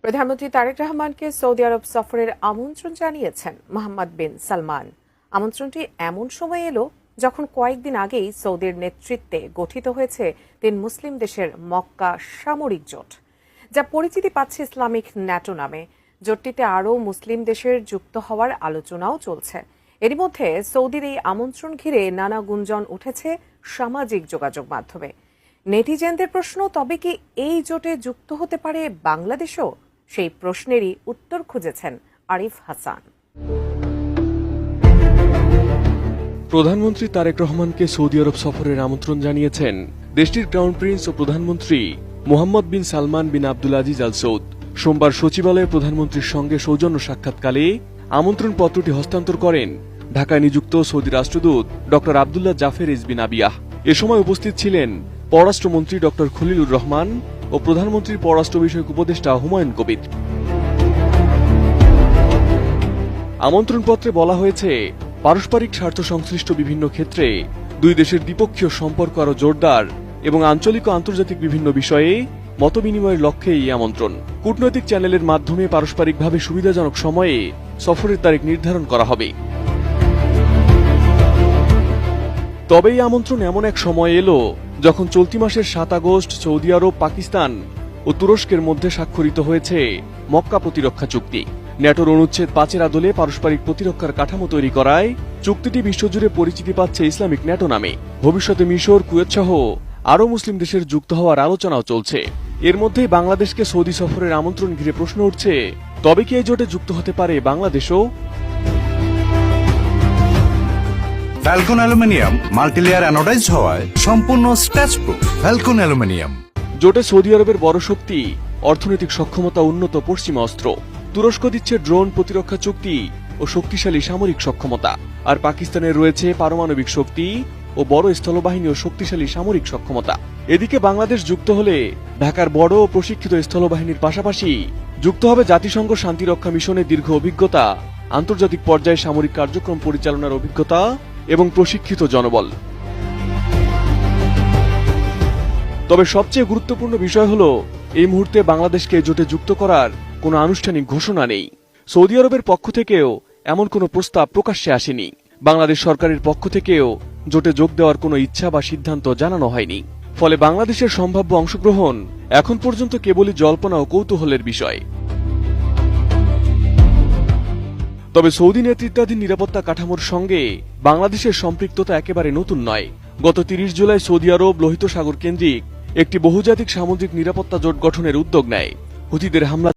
প্রধানমন্ত্রী তারেক রহমানকে সৌদি আরব সফরের আমন্ত্রণ জানিয়েছেন মোহাম্মদ বিন সালমান। আমন্ত্রণটি এমন সময় এলো যখন কয়েকদিন আগেই সৌদির নেতৃত্বে গঠিত হয়েছে 3 মুসলিম দেশের মক্কা সামরিক জোট, যা পরিচিতি পাচ্ছে ইসলামিক ন্যাটো নামে। জোটটিতে আরও মুসলিম দেশের যুক্ত হওয়ার আলোচনাও চলছে। এরই মধ্যে সৌদির এই আমন্ত্রণ ঘিরে নানা গুঞ্জন উঠেছে সামাজিক যোগাযোগ মাধ্যমে। নেটিজেনদের প্রশ্ন, তবে কি এই জোটে যুক্ত হতে পারে বাংলাদেশও? সেই প্রশ্নেরই উত্তর খুঁজেছেন আরিফ হাসান। প্রধানমন্ত্রী তারেক রহমানকে সৌদি আরব সফরের আমন্ত্রণ জানিয়েছেন দেশটির ক্রাউন প্রিন্স ও প্রধানমন্ত্রী মোহাম্মদ বিন সালমান বিন আব্দুল আজিজ আল সৌদ। সোমবার সচিবালয়ে প্রধানমন্ত্রীর সঙ্গে সৌজন্য সাক্ষাৎকালে আমন্ত্রণ পত্রটি হস্তান্তর করেন ঢাকায় নিযুক্ত সৌদি রাষ্ট্রদূত ডক্টর আবদুল্লাহ জাফর রিজভী নাবিয়াহ। এ সময় উপস্থিত ছিলেন পররাষ্ট্রমন্ত্রী ডক্টর খলিলুর রহমান ও প্রধানমন্ত্রীর পররাষ্ট্র বিষয়ক উপদেষ্টা হুমায়ুন কবির। আমন্ত্রণপত্রে বলা হয়েছে, পারস্পরিক স্বার্থ সংশ্লিষ্ট বিভিন্ন ক্ষেত্রে দুই দেশের দ্বিপক্ষীয় সম্পর্ক আরও জোরদার এবং আঞ্চলিক ও আন্তর্জাতিক বিভিন্ন বিষয়ে মতবিনিময়ের লক্ষ্যে এই আমন্ত্রণ। কূটনৈতিক চ্যানেলের মাধ্যমে পারস্পরিকভাবে সুবিধাজনক সময়ে সফরের তারিখ নির্ধারণ করা হবে। তবে এই আমন্ত্রণ এমন এক সময় এলো যখন চলতি মাসের 7 আগস্ট সৌদি আরব, পাকিস্তান ও তুরস্কের মধ্যে স্বাক্ষরিত হয়েছে মক্কা প্রতিরক্ষা চুক্তি। ন্যাটোর অনুচ্ছেদ 5-এর আদলে পারস্পরিক প্রতিরক্ষার কাঠামো তৈরি করায় চুক্তিটি বিশ্বজুড়ে পরিচিতি পাচ্ছে ইসলামিক ন্যাটো নামে। ভবিষ্যতে মিশর, কুয়েত সহ আরও মুসলিম দেশের যুক্ত হওয়ার আলোচনাও চলছে। এর মধ্যেই বাংলাদেশকে সৌদি সফরের আমন্ত্রণ ঘিরে প্রশ্ন উঠছে, তবে কি এই জোটে যুক্ত হতে পারে বাংলাদেশও? ফ্যালকন অ্যালুমিনিয়াম মাল্টিলেয়ার অ্যানোডাইজড হওয়ায় সম্পূর্ণ স্ক্র্যাচ প্রুফ। Falcon aluminium. জোটে সৌদি আরবের বড় শক্তি, অর্থনৈতিক সক্ষমতা, উন্নত পশ্চিমা অস্ত্র। তুরস্ক দিচ্ছে ড্রোন প্রতিরক্ষা চুক্তি ও শক্তিশালী সামরিক সক্ষমতা। আর পাকিস্তানের রয়েছে পারমাণবিক শক্তি ও বড় স্থলবাহিনী ও শক্তিশালী সামরিক সক্ষমতা। এদিকে বাংলাদেশ যুক্ত হলে ঢাকার বড় ও প্রশিক্ষিত স্থলবাহিনীর পাশাপাশি যুক্ত হবে জাতিসংঘ শান্তিরক্ষা মিশনের দীর্ঘ অভিজ্ঞতা, আন্তর্জাতিক পর্যায়ে সামরিক কার্যক্রম পরিচালনার অভিজ্ঞতা এবং প্রশিক্ষিত জনবল। তবে সবচেয়ে গুরুত্বপূর্ণ বিষয় হল, এই মুহূর্তে বাংলাদেশকে জোটে যুক্ত করার কোনো আনুষ্ঠানিক ঘোষণা নেই। সৌদি আরবের পক্ষ থেকেও এমন কোনো প্রস্তাব প্রকাশ্যে আসেনি। বাংলাদেশ সরকারের পক্ষ থেকেও জোটে যোগ দেওয়ার কোনো ইচ্ছা বা সিদ্ধান্ত জানানো হয়নি। ফলে বাংলাদেশের সম্ভাব্য অংশগ্রহণ এখন পর্যন্ত কেবলই জল্পনা ও কৌতূহলের বিষয়। তবে সৌদি নেতৃত্বাধীন নিরাপত্তা কাঠামোর সঙ্গে বাংলাদেশের সম্পৃক্ততা একেবারে নতুন নয়। গত 30 জুলাই সৌদি আরব লোহিত সাগর কেন্দ্রিক একটি বহুজাতিক সামুদ্রিক নিরাপত্তা জোট গঠনের উদ্যোগ নেয়। হুথিদের হামলা